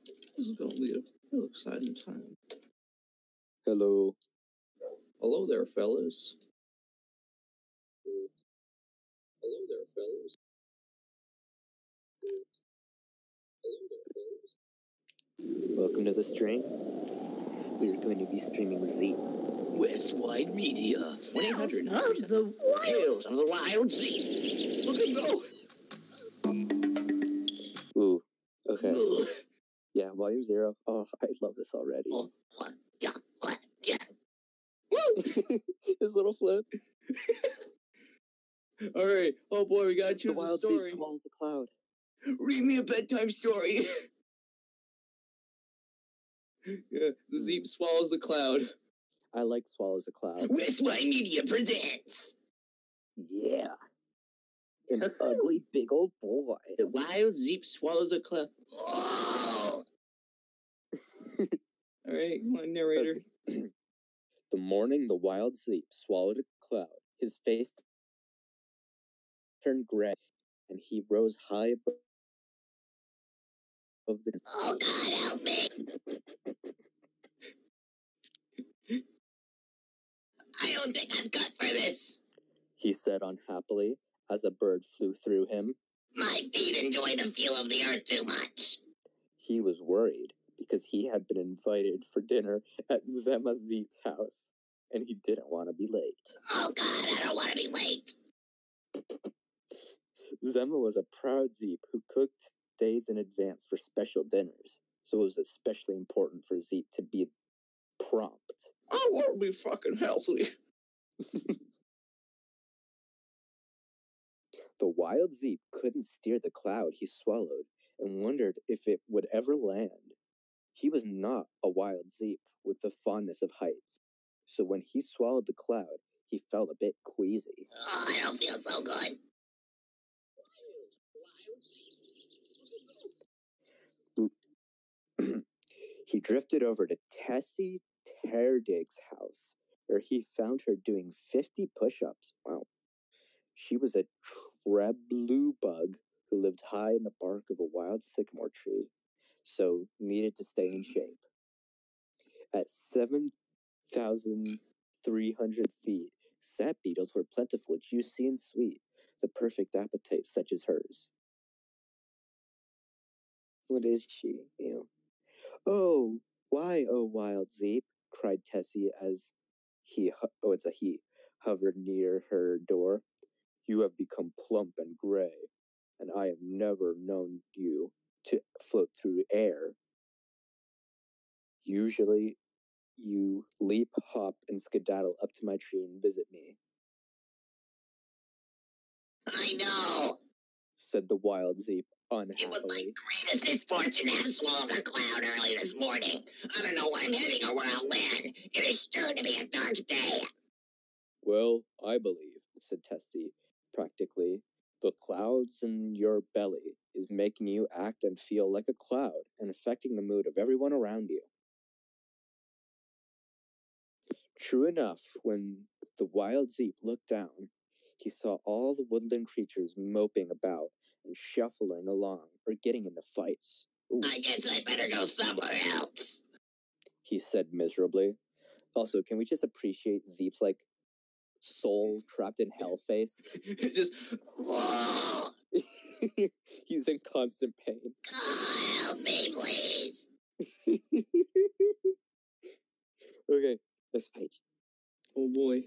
This is going to be a real exciting time. Hello. Hello there, fellas. Hello there, fellas. Welcome to the stream. We're going to be streaming Zeep. Westwide Media. 1-800 Tales of the Wild Zeep. Look and go. Ooh. Okay. Ugh. Yeah, volume 0. Oh, I love this already. Oh, yeah. Woo! His little flip. All right. Oh boy, we gotta choose The a wild story. Zeep swallows the cloud. Read me a bedtime story. Yeah, the Zeep swallows the cloud. I like swallows the cloud. Westwide Media presents. Yeah. An ugly big old boy. The wild Zeep swallows a cloud. Oh! All right, come on, narrator. Okay. The morning the wild Zeep swallowed a cloud, his face turned gray, and he rose high above the... Oh God, help me! I don't think I'm cut for this. He said unhappily as a bird flew through him. My feet enjoy the feel of the earth too much. He was worried because he had been invited for dinner at Zema Zeep's house, and he didn't want to be late. Oh God, I don't want to be late. Zema was a proud Zeep who cooked days in advance for special dinners, so it was especially important for Zeep to be prompt. I want to be fucking healthy. The wild Zeep couldn't steer the cloud he swallowed and wondered if it would ever land. He was not a wild Zeep with the fondness of heights, so when he swallowed the cloud, he felt a bit queasy. Oh, I don't feel so good. He drifted over to Tessie Terdig's house, where he found her doing 50 push-ups. Wow. She was a treblu bug who lived high in the bark of a wild sycamore tree, so needed to stay in shape. At 7,300 feet, sap beetles were plentiful, juicy, and sweet, the perfect appetite such as hers. What is she? Ew. Oh, why, oh wild Zeep, cried Tessie as it's a he, hovered near her door. You have become plump and gray, and I have never known you to float through air. Usually, you leap, hop, and skedaddle up to my tree and visit me, I know, said the wild Zeep it was my unhappily. greatest misfortune to have swallowed a cloud early this morning. I don't know where I'm heading or where I'll land. It is sure to be a dark day. Well, I believe, said Tessie, practically. The clouds in your belly is making you act and feel like a cloud and affecting the mood of everyone around you. True enough, when the wild Zeep looked down, he saw all the woodland creatures moping about and shuffling along or getting into fights. Ooh, I guess I better go somewhere else. he said miserably. Also, can we just appreciate Zeep's, like, soul trapped in hell face? Just, oh, He's in constant pain. God, help me, please. Okay, next page. Oh boy.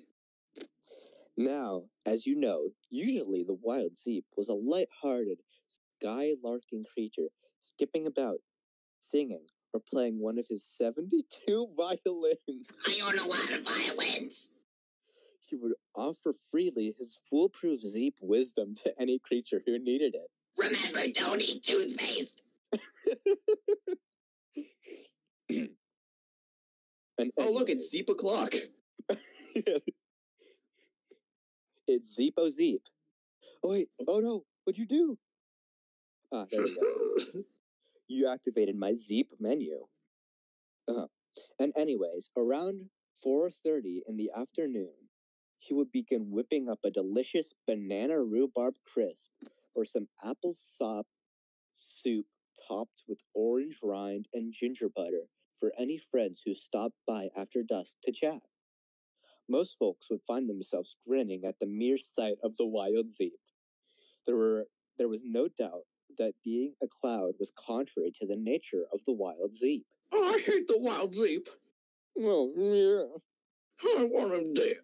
Now, as you know, usually the wild Zeep was a light-hearted, skylarking creature, skipping about, singing, or playing one of his 72 violins. I own a lot of violins. He would offer freely his foolproof Zeep wisdom to any creature who needed it. Remember, don't eat toothpaste. Oh, look, it's Zeep o'clock. It's Zeep-o Zeep. Oh, wait. Oh, no. What'd you do? Ah, there we go. You activated my Zeep menu. And anyways, around 4:30 in the afternoon, he would begin whipping up a delicious banana rhubarb crisp or some apple sop soup topped with orange rind and ginger butter for any friends who stopped by after dusk to chat. Most folks would find themselves grinning at the mere sight of the wild Zeep. There was no doubt that being a cloud was contrary to the nature of the wild Zeep. Oh, I hate the wild Zeep. Oh, yeah. I want him dead.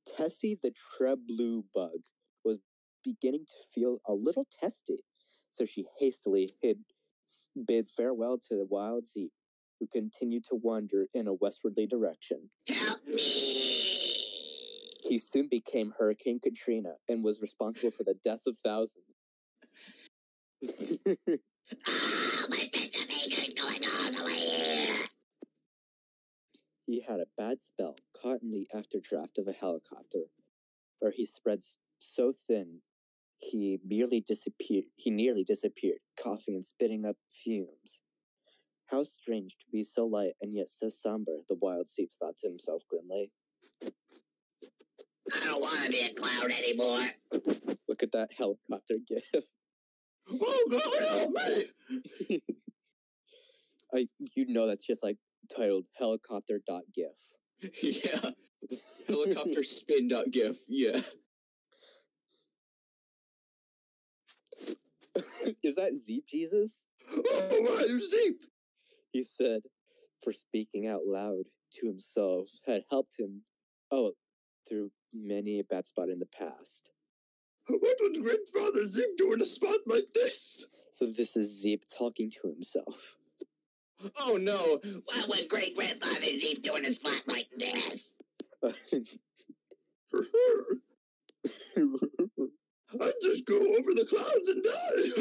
Tessie the Treblu bug was beginning to feel a little testy, so she hastily bid farewell to the wild Zeep, who continued to wander in a westwardly direction. Help me! He soon became Hurricane Katrina and was responsible for the deaths of thousands. Ah, my fits of anger is going all the way here! He had a bad spell caught in the afterdraft of a helicopter, where he spread so thin he nearly disappeared, coughing and spitting up fumes. How strange to be so light and yet so somber, the wild Zeep thought to himself grimly. I don't want to be a cloud anymore. Look at that helicopter gif. Oh, God, help me! You know that's just like titled helicopter.gif. Yeah. Helicopter spin.gif, yeah. Is that Zeep Jesus? Oh, my Zeep! He said, for speaking out loud to himself had helped him, through many a bad spot in the past. What would grandfather Zeep do in a spot like this? So this is Zeep talking to himself. Oh, no. What would great-grandfather Zeep do in a spot like this? I'd just go over the clouds and die.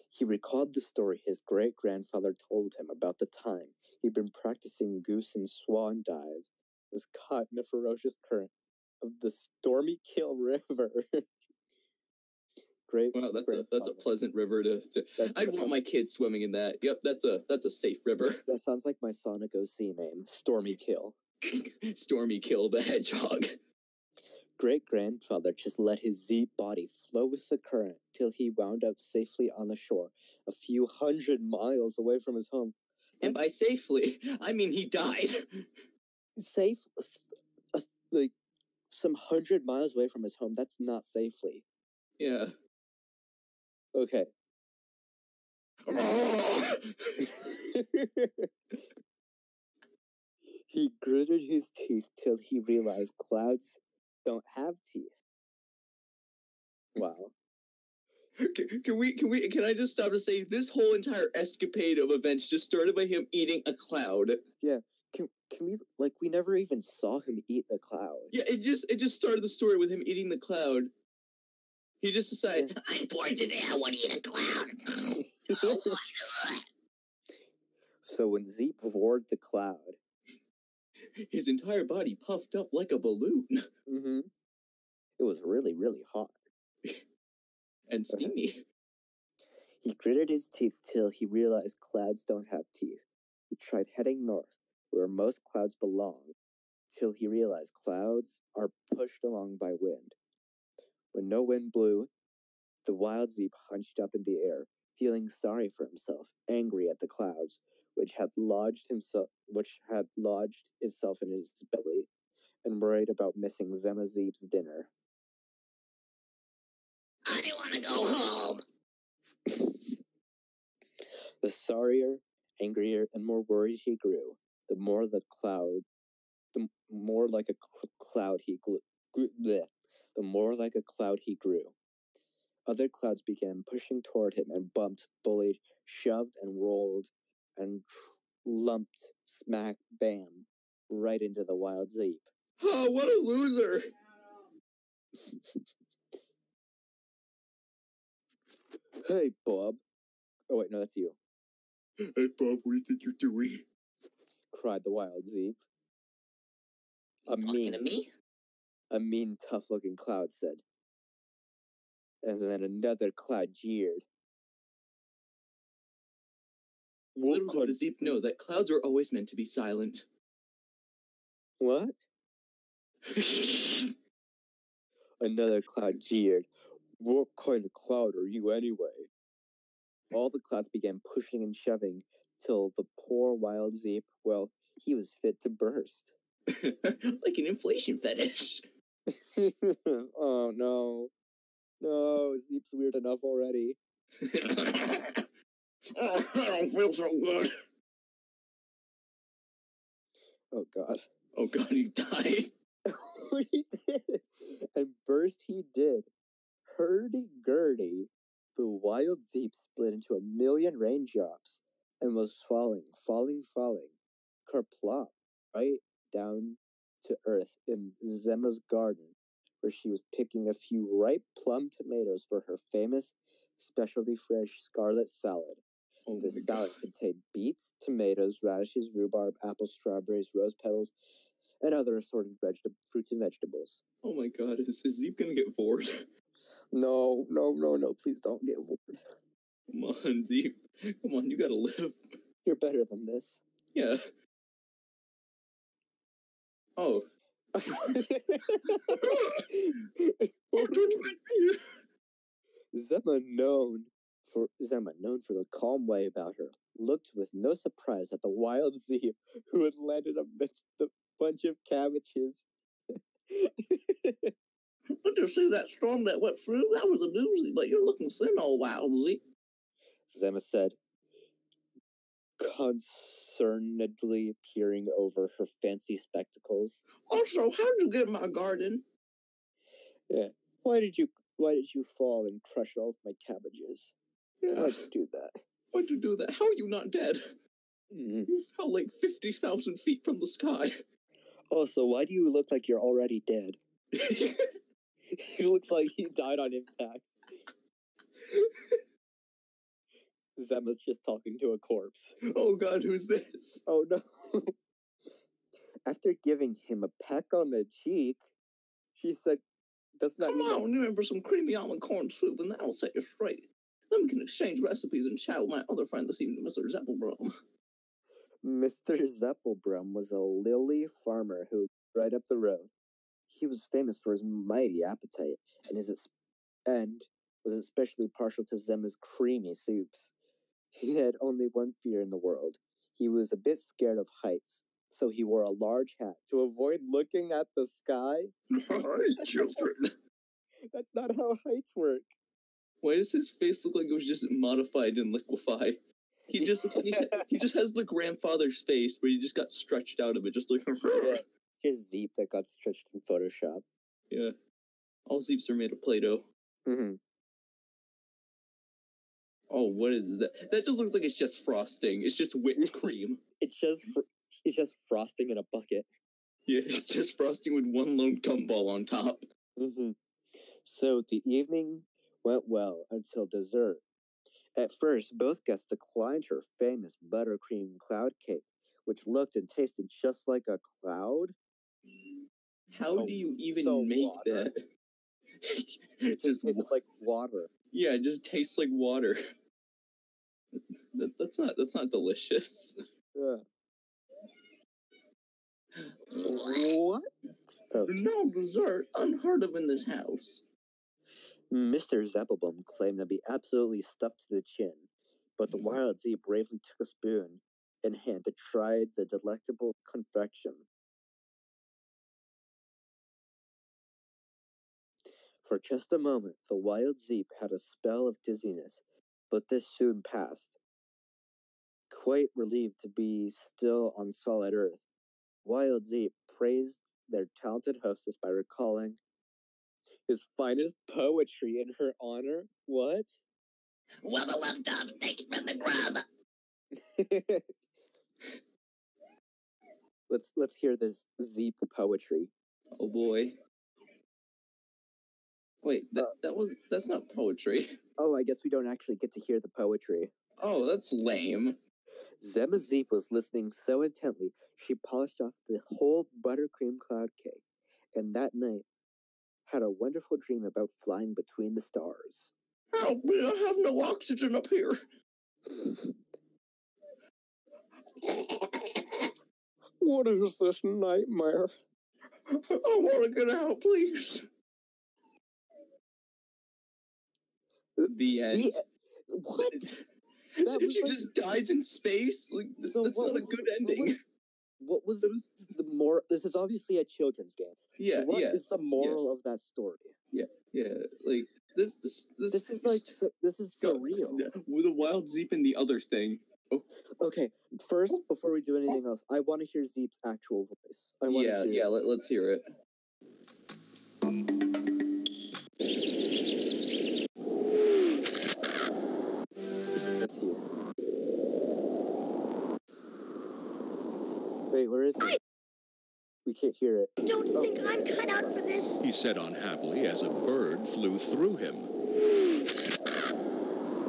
He recalled the story his great-grandfather told him about the time he'd been practicing goose and swan dives, was caught in a ferocious current of the Stormy Kill River. Wow, that's a pleasant river to I'd want my kids swimming in that. Yep, that's a safe river. That sounds like my Sonic OC name, Stormy Kill. Stormy Kill the Hedgehog. Great-grandfather just let his Zeep body flow with the current till he wound up safely on the shore, a few 100 miles away from his home. And by safely, I mean he died. Safe, like some 100 miles away from his home, that's not safely. Yeah. Okay. He gritted his teeth till he realized clouds don't have teeth. Wow. Can I just stop to say this whole entire escapade of events just started by him eating a cloud? Yeah. Can we, like, we never even saw him eat the cloud. Yeah, it just started the story with him eating the cloud. He just decided, I'm bored today, I want to eat a cloud. So when Zeep roared the cloud, his entire body puffed up like a balloon. Mm-hmm. It was really, really hot. And steamy. He gritted his teeth till he realized clouds don't have teeth. He tried heading north, where most clouds belong, till he realized clouds are pushed along by wind. When no wind blew, the wild Zeep hunched up in the air, feeling sorry for himself, angry at the clouds, which had lodged itself in his belly, and worried about missing Zema Zeep's dinner. I want to go home. The sorrier, angrier, and more worried he grew, the more like a cloud he grew. Other clouds began pushing toward him and bumped, bullied, shoved, and rolled, and lumped, smack, bam, right into the wild Zeep. Oh, what a loser! Hey, Bob. Oh, wait, no, that's you. Hey, Bob, what do you think you're doing? Cried the wild Zeep. Talking to me? A mean, tough-looking cloud said. And then another cloud jeered. Little did the Zeep know that clouds were always meant to be silent. What? Another cloud jeered. What kind of cloud are you anyway? All the clouds began pushing and shoving till the poor wild Zeep, well, he was fit to burst. Like an inflation fetish. Oh, no. No, Zeep's weird enough already. I don't feel so good. Oh, God. Oh, God, he died. He did. And burst he did. Hurdy-gurdy. The wild Zeep split into a million raindrops and was falling, kerplop, right down to earth in Zemma's garden, where she was picking a few ripe plum tomatoes for her famous specialty fresh scarlet salad. Oh, The salad contained beets, tomatoes, radishes, rhubarb, apples, strawberries, rose petals, and other assorted fruits and vegetables. Oh my God, is Zeep gonna get bored? No, please don't get bored. Come on, Zeep. Come on, you gotta live. You're better than this. Yeah. Oh. Zemma, known for the calm way about her, looked with no surprise at the wild Zeep who had landed amidst the bunch of cabbages. Did you see that storm that went through? That was a doozy, but you're looking thin, old wild Zeep. Zemma said, concernedly peering over her fancy spectacles. Also, how'd you get my garden? Yeah. Why did you fall and crush all of my cabbages? Yeah. Why'd you do that? Why'd you do that? How are you not dead? Mm-hmm. You fell like 50,000 feet from the sky. Also, why do you look like you're already dead? He looks like he died on impact. Zemma's just talking to a corpse. Oh God, who's this? Oh no. After giving him a peck on the cheek, she said, doesn't that mean... Come on, remember some creamy almond corn soup and that'll set you straight. Then we can exchange recipes and chat with my other friend this evening, Mr. Zeppelbrum. Mr. Zeppelbrum was a lily farmer who lived right up the road. He was famous for his mighty appetite and was especially partial to Zemma's creamy soups. He had only one fear in the world. He was a bit scared of heights, so he wore a large hat to avoid looking at the sky. Hi, children. That's not how heights work. Why does his face look like it was just modified and liquefied? He just has the grandfather's face where he just got stretched out of it, just like... Yeah, here's Zeep that got stretched in Photoshop. Yeah. All Zeeps are made of Play-Doh. Mm-hmm. Oh, what is that? That just looks like it's just frosting. It's just whipped cream. It's just frosting in a bucket. Yeah, it's just frosting with one lone gumball on top. Mm-hmm. So the evening went well until dessert. At first, both guests declined her famous buttercream cloud cake, which looked and tasted just like a cloud. How do you even make water? that? It just tasted like water. Yeah, it just tastes like water. That's not delicious. Yeah. What? Oh. No dessert, unheard of in this house. Mr. Zeppelbaum claimed to be absolutely stuffed to the chin, but the wild Zeep bravely took a spoon in hand to try the delectable confection. For just a moment, the wild Zeep had a spell of dizziness, but this soon passed. Quite relieved to be still on solid earth, Wild Zeep praised their talented hostess by recalling his finest poetry in her honor. What? Wubba love dub, thank you for the grub. Let's hear this Zeep poetry. Oh boy. Wait, that's not poetry. Oh, I guess we don't actually get to hear the poetry. Oh, that's lame. Zemma Zeep was listening so intently, she polished off the whole buttercream cloud cake, and that night had a wonderful dream about flying between the stars. Help me, I have no oxygen up here. What is this nightmare? I want to get out, please. The end. What? That was she just dies in space? Like, so that's not a good ending. What was the moral? This is obviously a children's game. Yeah, so what is the moral of that story? Yeah, like this is surreal. With the wild Zeep and the other thing. Oh. Okay, first, before we do anything else, I want to hear Zeep's actual voice. Let's hear it. Let's hear it. Wait, where is it? We can't hear it. I don't think I'm cut out for this, he said unhappily as a bird flew through him.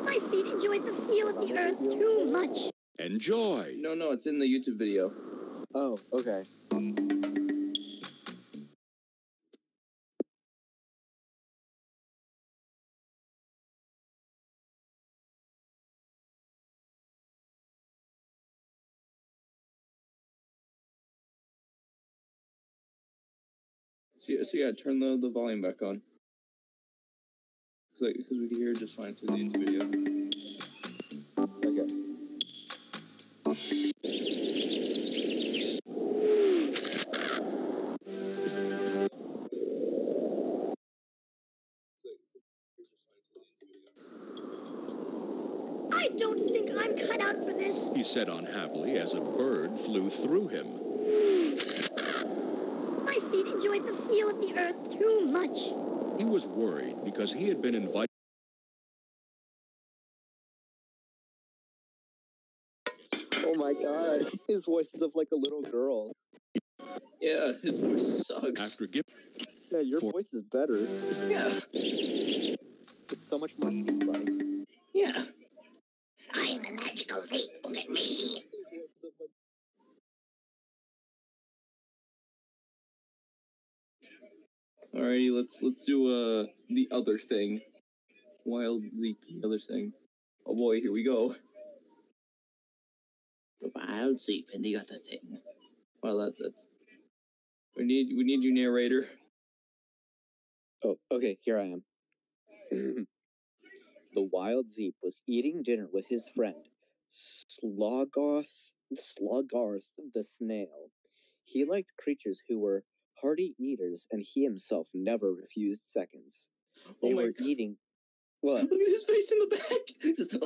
My feet enjoyed the feel of the earth too much. Enjoy. No, it's in the YouTube video. Oh, okay. So yeah, turn the volume back on. Because we can hear it just fine through the YouTube video. Okay. I don't think I'm cut out for this, he said unhappily as a bird flew through him. My feet enjoyed the feel of the earth too much. He was worried because he had been invited. Oh my god, his voice is of like a little girl. Yeah, his voice sucks. After giving. Yeah, your voice is better. Yeah. It's so much more Zeep-like. Yeah. I'm a magical Zeep. Look at me. Alrighty, let's do the other thing. Wild Zeep, the other thing. Oh boy, here we go. The wild Zeep and the other thing. Well, that's. We need you, narrator. Oh, okay, here I am. The wild Zeep was eating dinner with his friend, Sloggarth the snail. He liked creatures who were hearty eaters, and he himself never refused seconds. They were eating. What? Look at his face in the back. Just...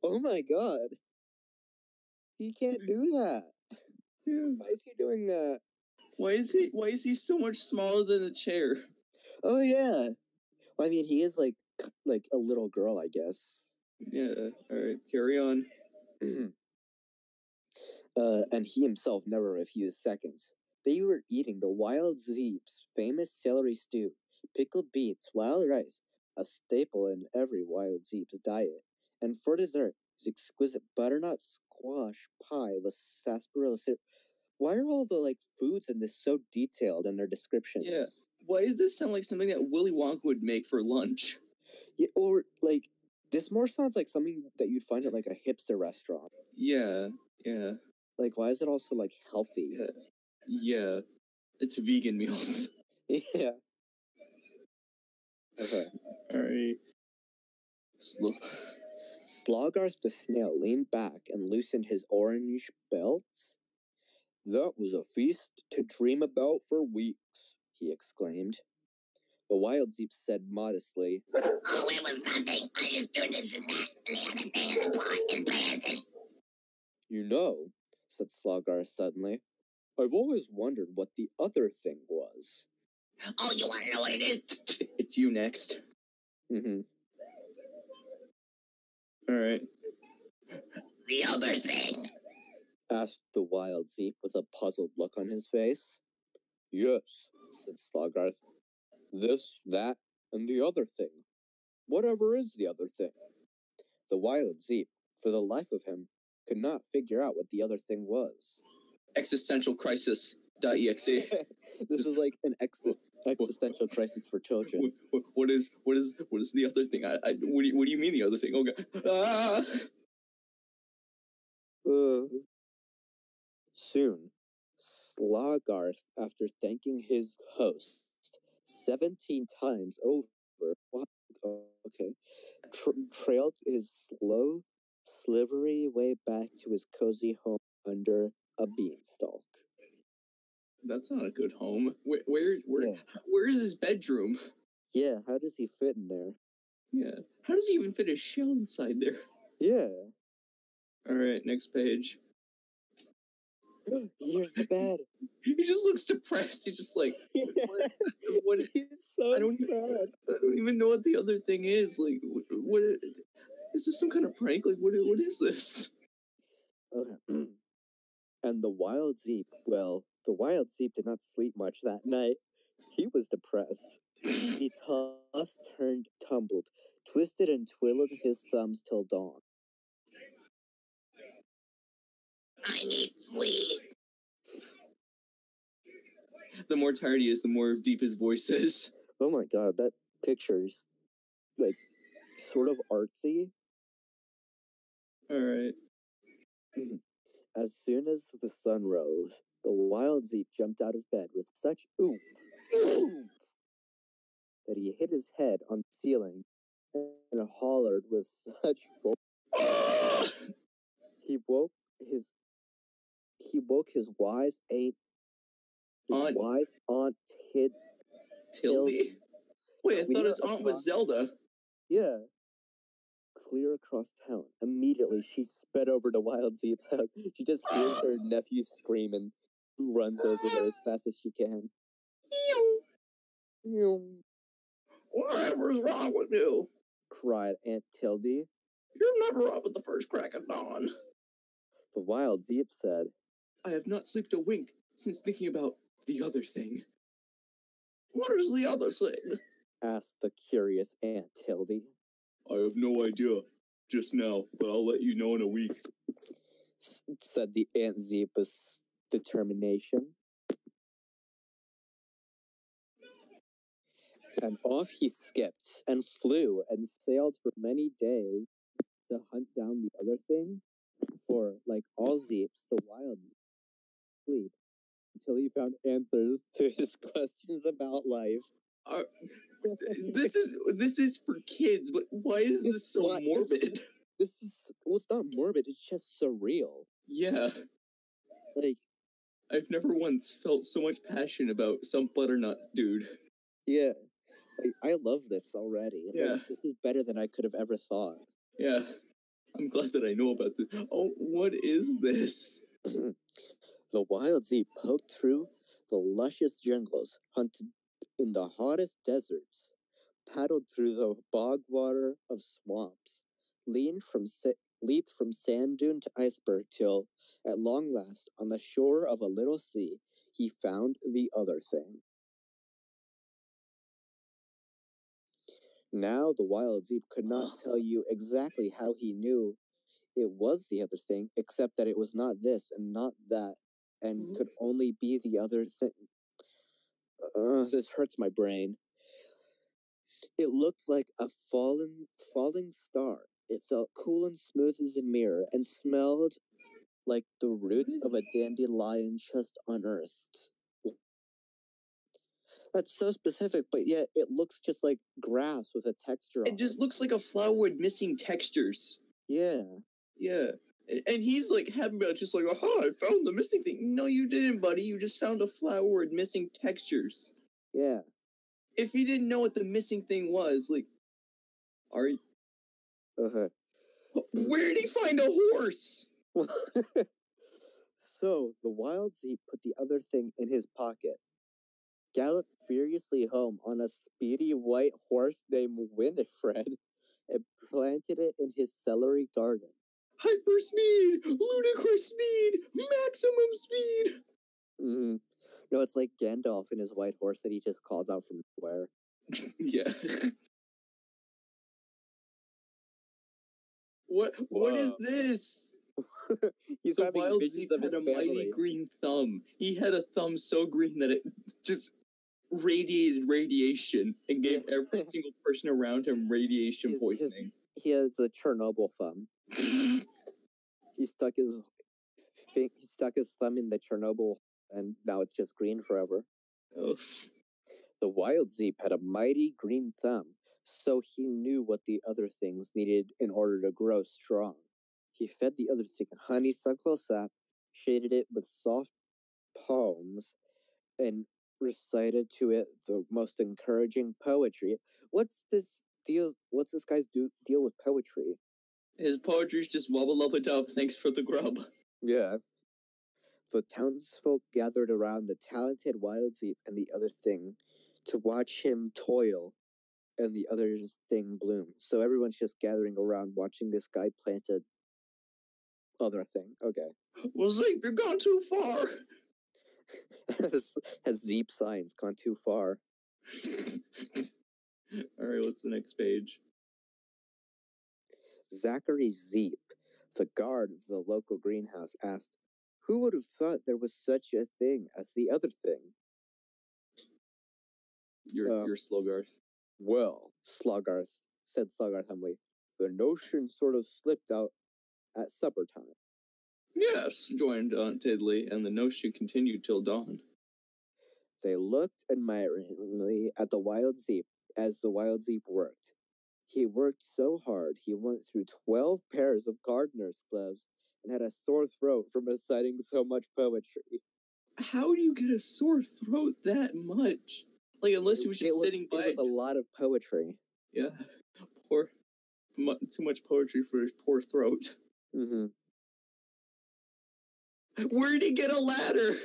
Oh my god. He can't do that. Yeah. Why is he doing that? Why is he so much smaller than a chair? Oh yeah. Well, I mean, he is like a little girl, I guess. Yeah. All right. Carry on. And he himself never refused seconds. They were eating the wild Zeep's famous celery stew, pickled beets, wild rice, a staple in every wild Zeep's diet. And for dessert, his exquisite butternut squash pie with sarsaparilla syrup. Why are all the foods in this so detailed in their descriptions? Yeah. Why does this sound like something that Willy Wonka would make for lunch? Yeah, or this more sounds like something that you'd find at a hipster restaurant. Yeah. Why is it also healthy? Yeah. It's vegan meals. Yeah. Okay. Alright. Sloggarth the snail leaned back and loosened his orange belts. That was a feast to dream about for weeks, he exclaimed. The wild Zeep said modestly, Oh, it was nothing. I just do this and that and the other thing in the pot and planting. You know, said Sloggarth suddenly, I've always wondered what the other thing was. Oh, you want to know what it is? It's you next. Mm-hmm. Alright. The other thing, asked the wild Zeep with a puzzled look on his face. Yes, said Sloggarth. This, that, and the other thing. Whatever is the other thing? The wild Zeep, for the life of him, could not figure out what the other thing was. Existential crisis.exe. This is like an existential crisis for children. What is the other thing? What do you mean the other thing? Okay. Soon, Slogarth, after thanking his host 17 times over, okay, trailed his slow, slivery way back to his cozy home under a beanstalk. That's not a good home. Where's his bedroom? Yeah, how does he fit in there? Yeah. How does he even fit a shell inside there? Yeah. All right, next page. Here's the bed. He just looks depressed. He's just like, what He's so I don't sad. I don't even know what the other thing is. Like, what is this some kind of prank? Like, what is this? Okay. And the wild Zeep, well, the wild Zeep did not sleep much that night. He was depressed. He tossed, turned, tumbled, twisted and twiddled his thumbs till dawn. I need sleep. The more tired he is, the more deep his voice is. Oh my god, that picture's like sort of artsy. All right. As soon as the sun rose, the wild Zeep jumped out of bed with such oomph that he hit his head on the ceiling and hollered with such force. He woke his wise aunt Tildy? Wait, I thought clear his aunt was Zelda. Yeah. Clear across town. Immediately, she sped over to Wild Zeep's house. She just hears her nephew scream and runs over there as fast as she can. Whatever's wrong with you? Cried Aunt Tildy. You're never up at the first crack of dawn. The Wild Zeep said, I have not slept a wink since thinking about the other thing. What is the other thing? Asked the curious Aunt Tildy. I have no idea just now, but I'll let you know in a week. Said the Aunt Zeep with determination. And off he skipped and flew and sailed for many days to hunt down the other thing. For, like all Zeeps, the wild sleep until he found answers to his questions about life. This is for kids, but why is this so morbid? Well, it's not morbid, it's just surreal. Yeah. Like, I've never once felt so much passion about some butternut dude. Yeah. Like, I love this already. Yeah. Like, this is better than I could have ever thought. Yeah. I'm glad that I know about this. Oh, what is this? The wild Zeep poked through the luscious jungles, hunted in the hottest deserts, paddled through the bog water of swamps, leaped from sand dune to iceberg till, at long last, on the shore of a little sea, he found the other thing. Now the wild Zeep could not tell you exactly how he knew it was the other thing, except that it was not this and not that, and could only be the other thing. This hurts my brain. It looked like a falling star. It felt cool and smooth as a mirror, and smelled like the roots of a dandelion just unearthed. That's so specific, but yet it looks just like grass with a texture on it. It just looks like a flower with missing textures. Yeah. Yeah. And he's like happy about it, just like, aha, I found the missing thing. No, you didn't, buddy. You just found a flower with missing textures. Yeah. If you didn't know what the missing thing was, like, are you... Where did he find a horse? So, the wild Zeep put the other thing in his pocket, galloped furiously home on a speedy white horse named Winifred, and planted it in his celery garden. Hyper speed! Ludicrous speed! Maximum speed! Mm-hmm. No, it's like Gandalf and his white horse that he just calls out from nowhere. Yeah. What is this? He's the having wild visions Zeep of had his a family. mighty green thumb. He had a thumb so green that it just radiated radiation and gave every single person around him radiation poisoning. He has a Chernobyl thumb. He stuck his he stuck his thumb in the Chernobyl, and now it's just green forever. Oh. The wild Zeep had a mighty green thumb, so he knew what the other things needed in order to grow strong. He fed the other thing honeysuckle sap, shaded it with soft palms, and recited to it the most encouraging poetry. What's this deal? What's this guy's deal with poetry? His poetry's just wubba lubba dub, thanks for the grub. Yeah. The townsfolk gathered around the talented wild Zeep and the other thing to watch him toil and the other thing bloom. So everyone's just gathering around watching this guy plant a other thing. Okay. Well, Zeep, you're gone too far. Has Zeep signs gone too far? Alright, what's the next page? Zachary Zeep, the guard of the local greenhouse, asked, "Who would have thought there was such a thing as the other thing?" You're Slogarth. Well, said Slogarth humbly, "the notion sort of slipped out at supper time." Yes, joined Aunt Tiddly, and the notion continued till dawn. They looked admiringly at the wild Zeep as the wild Zeep worked. He worked so hard he went through 12 pairs of gardener's gloves and had a sore throat from reciting so much poetry. How do you get a sore throat that much? Like, unless he was just sitting by. It was a lot of poetry. Yeah, too much poetry for his poor throat. Mm-hmm. Where'd he get a ladder?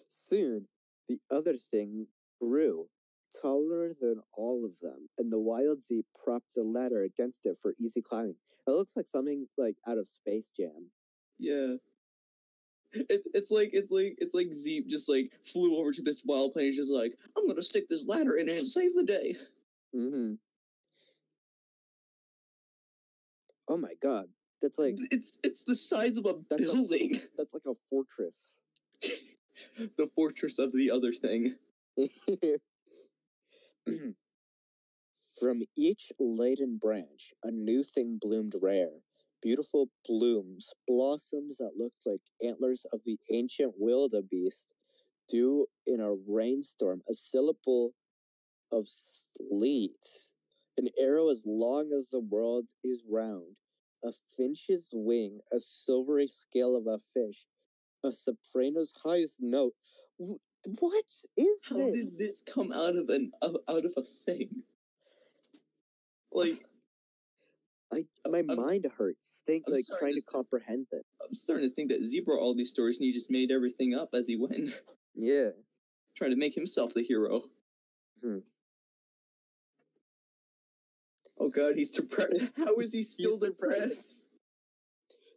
Soon, the other thing grew, taller than all of them, and the wild Zeep propped a ladder against it for easy climbing. It looks like something like out of Space Jam. Yeah. It's like Zeep just like flew over to this wild plane. He's just like, I'm gonna stick this ladder in it and save the day. Mm-hmm. Oh my god. That's like it's the size of a building. That's like a fortress. The fortress of the other thing. From each laden branch, a new thing bloomed rare. Beautiful blooms, blossoms that looked like antlers of the ancient wildebeest, dew in a rainstorm, a syllable of sleet, an arrow as long as the world is round, a finch's wing, a silvery scale of a fish, a soprano's highest note. What is this? How did this come out of a thing? Like, my mind hurts. Trying to comprehend it. I'm starting to think that Zeep wrote all these stories and he just made everything up as he went. Yeah. Trying to make himself the hero. Oh god, he's depressed. How is he still depressed?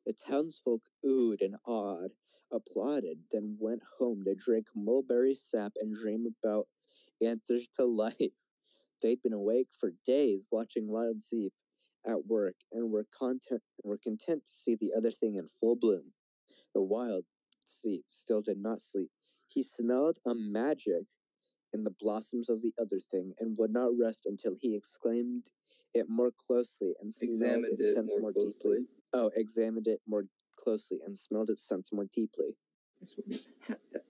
The townsfolk oohed and awed, applauded, then went home to drink mulberry sap and dream about answers to life. They'd been awake for days watching wild Zeep at work and were content to see the other thing in full bloom. The wild Zeep still did not sleep. He smelled a magic in the blossoms of the other thing and would not rest until he examined it more closely and smelled its scent more deeply. Examined it more closely and smelled its scent more deeply.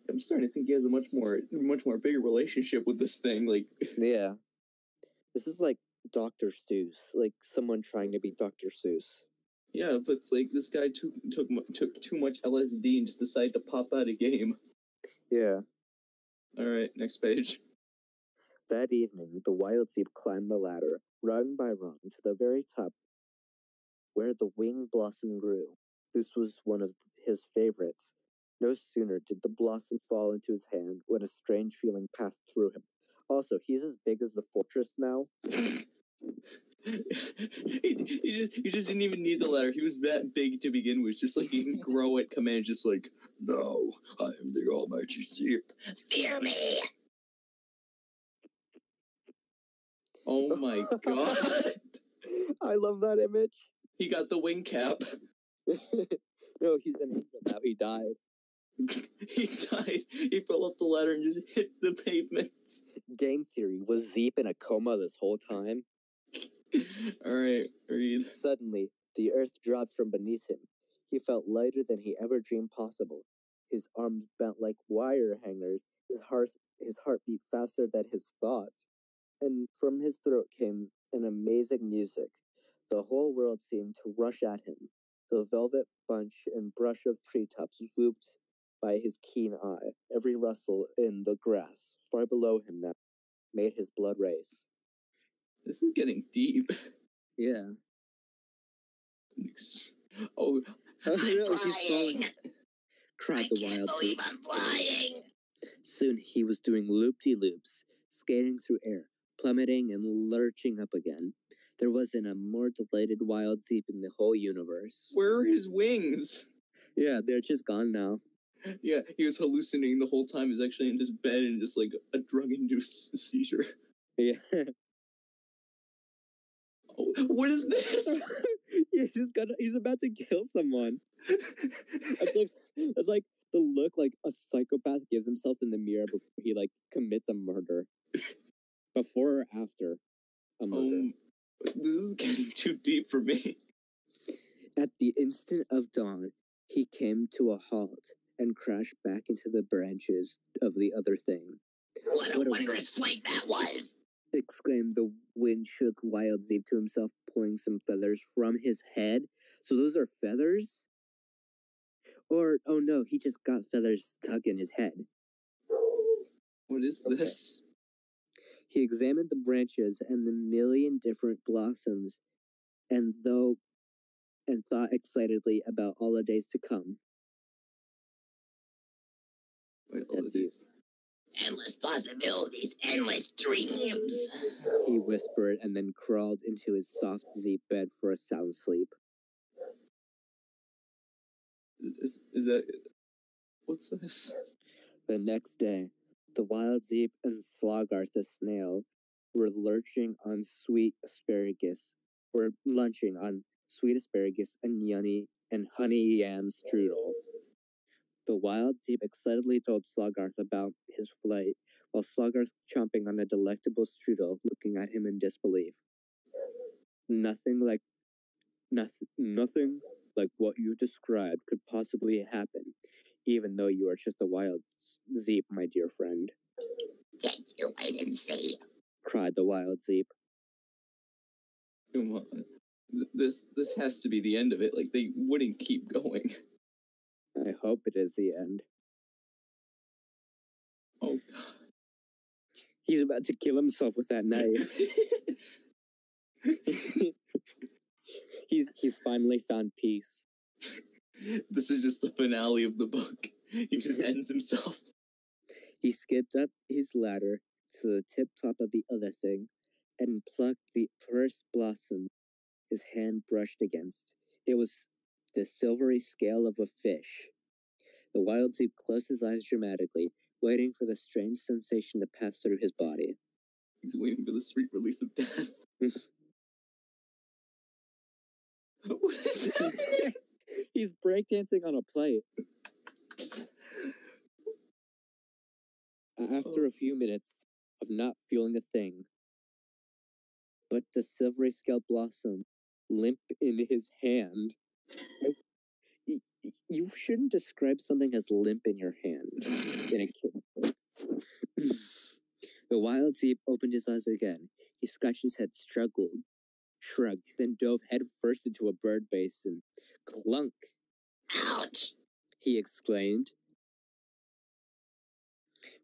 I'm starting to think he has a much more bigger relationship with this thing. Like, yeah, this is like Dr. Seuss, like someone trying to be Dr. Seuss. Yeah, but it's like this guy took too much LSD and just decided to pop out a game. Yeah. All right, next page. That evening, the wild Zeep climbed the ladder, rung by rung, to the very top where the winged blossom grew. This was one of his favorites. No sooner did the blossom fall into his hand when a strange feeling passed through him. Also, he's as big as the fortress now. he just didn't even need the ladder. He was that big to begin with. Just like he can grow at command. Just like, now I am the almighty Zeep. Fear me. Oh my god. I love that image. He got the wing cap. No, he's an angel now. He died. He died. He fell off the ladder and just hit the pavement. Game theory. Was Zeep in a coma this whole time? Alright, read. Suddenly, the earth dropped from beneath him. He felt lighter than he ever dreamed possible. His arms bent like wire hangers. His heart beat faster than his thoughts. And from his throat came an amazing music. The whole world seemed to rush at him. The velvet bunch and brush of treetops looped by his keen eye. Every rustle in the grass, far below him now, made his blood race. This is getting deep. Yeah. Oh, really? He's flying. Cried the wild Zeep. I'm flying. Soon he was doing loop-de-loops, skating through air, plummeting and lurching up again. There wasn't a more delighted wild Zeep in the whole universe. Where are his wings? Yeah, they're just gone now. Yeah, he was hallucinating the whole time. He's actually in his bed and just like a drug-induced seizure. Yeah. Oh, what is this? Yeah, he's about to kill someone. That's like the look like a psychopath gives himself in the mirror before he like commits a murder. Before or after a murder. This is getting too deep for me. At the instant of dawn, he came to a halt and crashed back into the branches of the other thing. What a wondrous flight that was! Exclaimed the wind-shook wild Zeep to himself, pulling some feathers from his head. So those are feathers? Or, oh no, he just got feathers stuck in his head. What is this? He examined the branches and the million different blossoms, and thought excitedly about all the days to come. Wait, all the days. Endless possibilities, endless dreams. He whispered and then crawled into his soft Zeep bed for a sound sleep. Is that... What's this? The next day, the wild Zeep and Sloggarth the snail were lunching on sweet asparagus and honey yam strudel. The wild Zeep excitedly told Sloggarth about his flight, while Sloggarth chomping on the delectable strudel, looking at him in disbelief. Nothing like what you described could possibly happen, even though you are just a wild Zeep, my dear friend. Can't you wait and see? Cried the wild Zeep. Come on. This has to be the end of it. Like, they wouldn't keep going. I hope it is the end. Oh. He's about to kill himself with that knife. He's finally found peace. This is just the finale of the book. He just ends himself. He skipped up his ladder to the tip top of the other thing and plucked the first blossom his hand brushed against. It was the silvery scale of a fish. The wild Zeep closed his eyes dramatically, waiting for the strange sensation to pass through his body. He's waiting for the sweet release of death. What is happening? He's breakdancing on a plate. After a few minutes of not feeling a thing, but the silvery scale blossom limp in his hand. You shouldn't describe something as limp in your hand in a kid. The wild Zeep opened his eyes again. He scratched his head, shrugged, then dove headfirst into a bird basin. Clunk! Ouch! He exclaimed.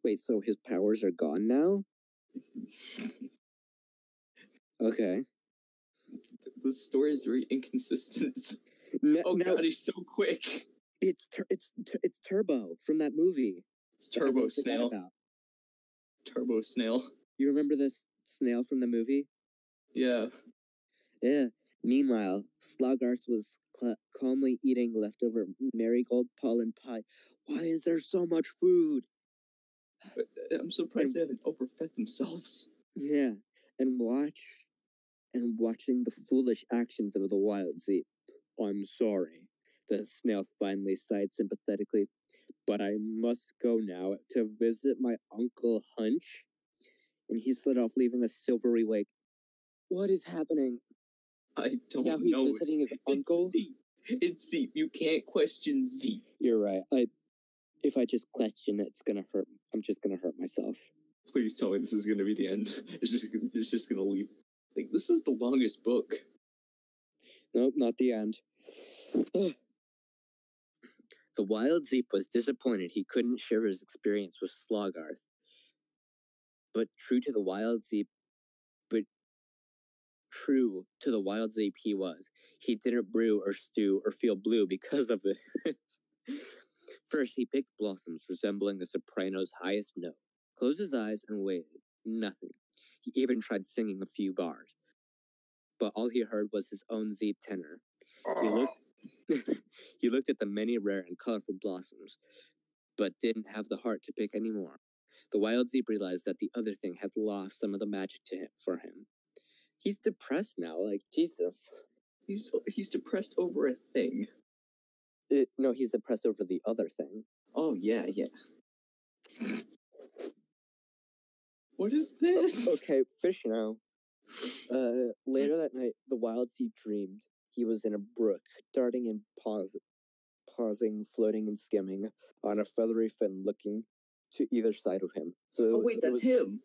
Wait, so his powers are gone now? Okay. The story is very inconsistent. God, he's so quick. It's Turbo from that movie. It's Turbo Snail. Turbo Snail. You remember this snail from the movie? Yeah. Yeah. Meanwhile, Sloggarth was calmly eating leftover marigold pollen pie. Why is there so much food? But I'm surprised they haven't overfed themselves. Yeah, and watching the foolish actions of the wild Zeep. I'm sorry, the snail finally sighed sympathetically, but I must go now to visit my Uncle Hunch. And he slid off, leaving a silvery wake. What is happening? I don't know. Now he's visiting his uncle? It's Zeep. You can't question Zeep. You're right. If I just question it, it's gonna hurt. I'm just gonna hurt myself. Please tell me this is gonna be the end. It's just gonna leave. Like, this is the longest book. Nope, not the end. The wild Zeep was disappointed he couldn't share his experience with Slogarth. But true to the wild Zeep he was. He didn't brew or stew or feel blue because of it. First, he picked blossoms resembling the soprano's highest note. Closed his eyes and waited. Nothing. He even tried singing a few bars. But all he heard was his own Zeep tenor. He looked at the many rare and colorful blossoms, but didn't have the heart to pick any more. The wild Zeep realized that the other thing had lost some of the magic for him. He's depressed now, like, Jesus. He's depressed over a thing. No, he's depressed over the other thing. Oh, yeah. What is this? Okay, fish now. Later that night, the wild Zeep dreamed he was in a brook, darting and pausing, floating and skimming on a feathery fin looking to either side of him. So wait, that's him.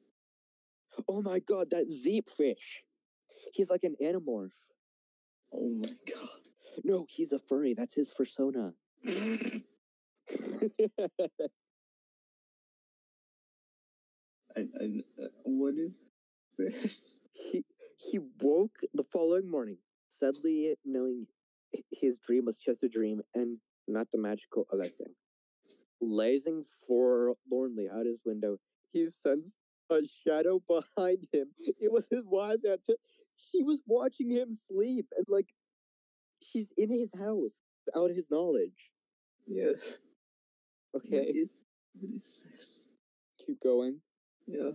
Oh my god, that Zeep fish. He's like an animorph. Oh my god. No, he's a furry. That's his persona. What is this? He woke the following morning, suddenly knowing his dream was just a dream and not the magical other thing. Lazing forlornly out his window, he sensed a shadow behind him. It was his wise aunt. She was watching him sleep, and like, she's in his house without his knowledge. Yeah. Okay. What is this? Keep going. Yeah.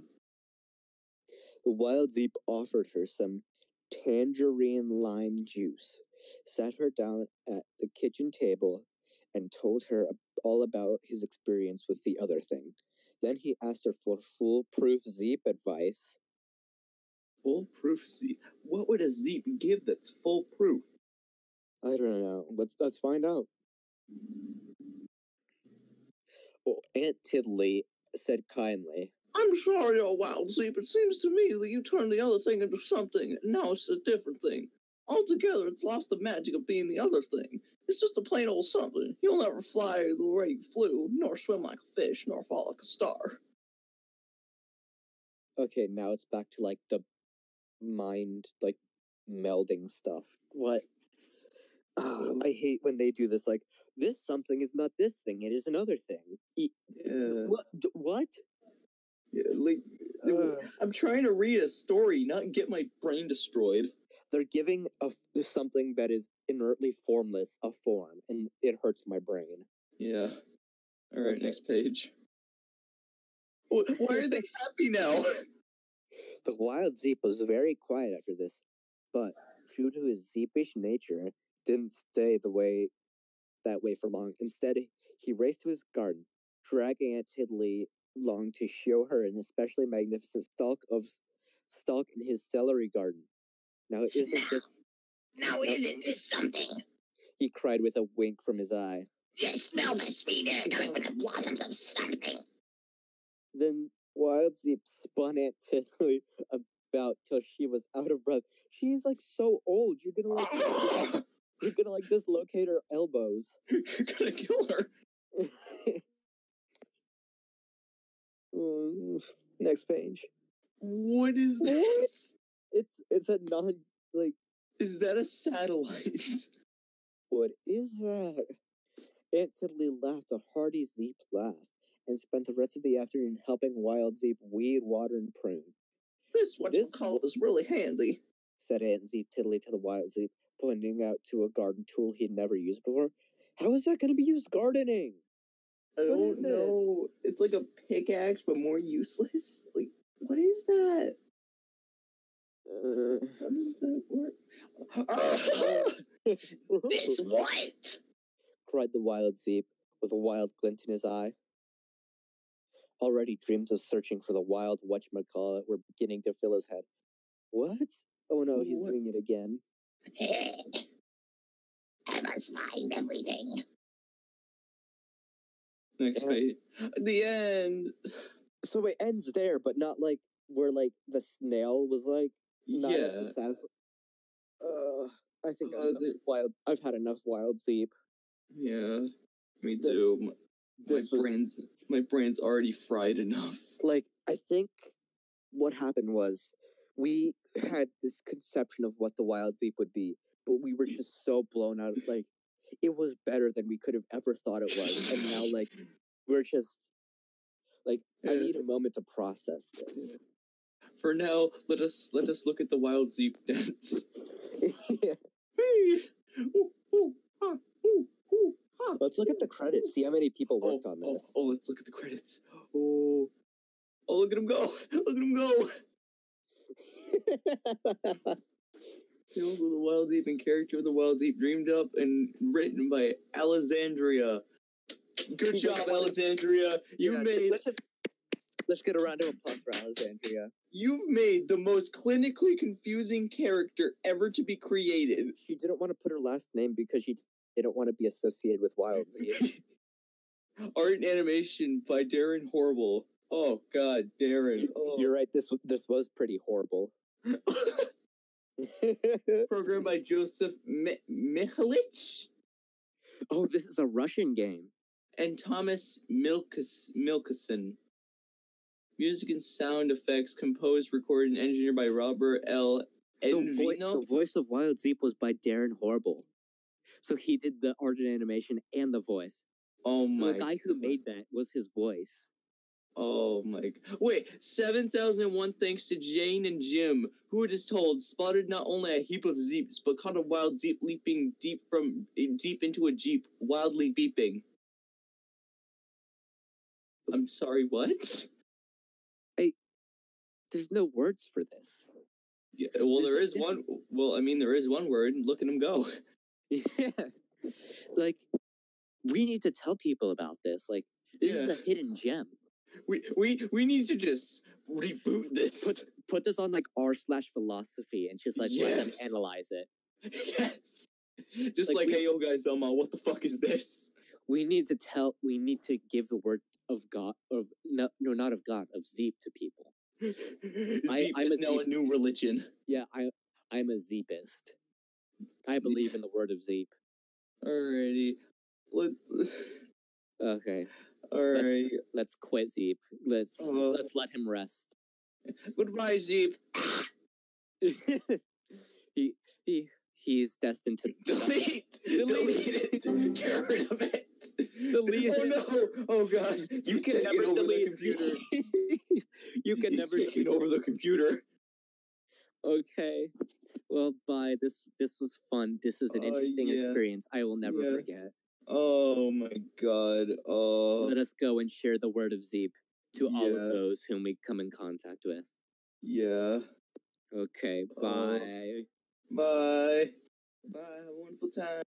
The wild Zeep offered her some tangerine lime juice, sat her down at the kitchen table, and told her all about his experience with the other thing. Then he asked her for foolproof Zeep advice. Foolproof Zeep? What would a Zeep give that's foolproof? I don't know. Let's find out. Oh, Aunt Tiddly said kindly, I'm sorry, old wild Zeep. It seems to me that you turned the other thing into something, and now it's a different thing. Altogether, it's lost the magic of being the other thing. It's just a plain old something. You'll never fly the way you flew, nor swim like a fish, nor fall like a star. Okay, now it's back to like the mind, like, melding stuff. What? I hate when they do this. Like, this something is not this thing; it is another thing. Yeah. What? Yeah, like, I'm trying to read a story, not get my brain destroyed. They're giving something that is inertly formless a form, and it hurts my brain. Yeah. All right, Okay. next page. Why are they happy now? The wild Zeep was very quiet after this, but true to his Zeepish nature, didn't stay that way for long. Instead, he raced to his garden, dragging Aunt Tiddly along to show her an especially magnificent stalk in his celery garden. Now isn't this something? He cried with a wink from his eye. Just smell the sweet air coming from the blossoms of something. Then wild Zeep spun Aunt Tiddly about till she was out of breath. She's like so old. You're gonna dislocate her elbows. You're gonna kill her. Next page. What is this? It's a non, like... Is that a satellite? What is that? Aunt Tiddly laughed a hearty Zeep laugh and spent the rest of the afternoon helping wild Zeep weed, water, and prune. This whatchamacallit is really handy, said Aunt Zeep Tiddly to the wild Zeep, pointing out to a garden tool he'd never used before. How is that going to be used gardening? I don't know. It's like a pickaxe, but more useless. Like, what is that? How does that work? This what? cried the wild Zeep, with a wild glint in his eye. Already dreams of searching for the wild whatchamacallit were beginning to fill his head. What? Oh no, he's doing it again. A must find everything. Next page. The end. So it ends there, but not like where like the snail was like not at the Yeah. sass. I think the- I've had enough Wild Zeep. Yeah. Me This- too. This was My brain's already fried enough. like, I think what happened was we had this conception of what the Wild Zeep would be, but we were just so blown out. Like, it was better than we could have ever thought it was, and now like we're just like, I need a moment to process this. For now, let us look at the Wild Zeep dance. Yeah. Hey! Ooh, ooh, ah, ooh, ooh, ah. Let's look at the credits. See how many people worked on this. Oh, let's look at the credits. Oh, look at him go! Look at him go! Tales of the Wild Zeep and character of the Wild Zeep, dreamed up and written by Alexandria. Good job, Alexandria. Let's get a round of applause for Alexandria. You've made the most clinically confusing character ever to be created. She didn't want to put her last name because she didn't want to be associated with Wild Zeep. Art and animation by Darren Horrible. Oh God, Darren. Oh. You're right. This was pretty horrible. Programmed by Joseph Michalich Oh, this is a Russian game. and Thomas Milkison. Music and sound effects composed, recorded, and engineered by Robert L. Envino. The voice of Wild Zeep was by Darren Horrible. So he did the art and animation and the voice. Oh So my! the guy who made that was his voice. Oh my! Wait, 7,001 thanks to Jane and Jim, who it is told spotted not only a heap of Zeeps, but caught a wild Zeep leaping deep into a Jeep, wildly beeping. I'm sorry, what? There's no words for this. Yeah, well, there is one. Well, I mean, there is one word. Look at him go. Yeah. Like, we need to tell people about this. Like, this is a hidden gem. We need to just reboot this. Put this on like r/philosophy and just like let them analyze it. Yes. Just like, hey, yo, guys, what the fuck is this? We need to give the word of God, not of God, of Zeep to people. Zeep is now a new religion. Yeah, I'm a Zeepist. I believe in the word of Zeep. Alrighty. Okay. Alright. Let's quit Zeep. Let's let him rest. Goodbye, Zeep. He's destined to delete it. Get rid of it. Delete it. Oh no! Oh god! You can never delete the computer. You can never take over the computer. Okay. Well, bye. This was fun. This was an interesting experience. I will never forget. Oh my god. Let us go and share the word of Zeep to all of those whom we come in contact with. Yeah. Okay. Bye. Bye. Bye. Have a wonderful time.